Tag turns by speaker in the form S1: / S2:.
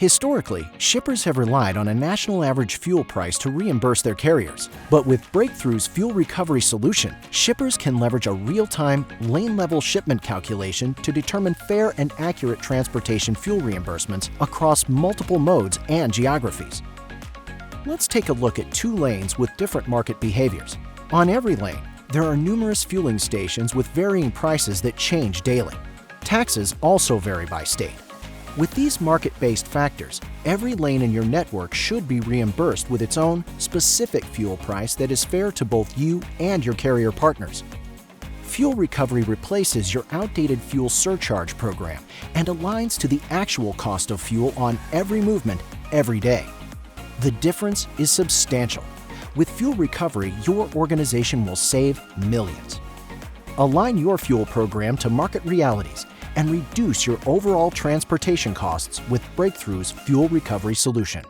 S1: Historically, shippers have relied on a national average fuel price to reimburse their carriers. But with Breakthrough's fuel recovery solution, shippers can leverage a real-time, lane-level shipment calculation to determine fair and accurate transportation fuel reimbursements across multiple modes and geographies. Let's take a look at 2 lanes with different market behaviors. On every lane, there are numerous fueling stations with varying prices that change daily. Taxes also vary by state. With these market-based factors, every lane in your network should be reimbursed with its own specific fuel price that is fair to both you and your carrier partners. Fuel recovery replaces your outdated fuel surcharge program and aligns to the actual cost of fuel on every movement, every day. The difference is substantial. With fuel recovery, your organization will save millions. Align your fuel program to market realities and reduce your overall transportation costs with Breakthrough's fuel recovery solution.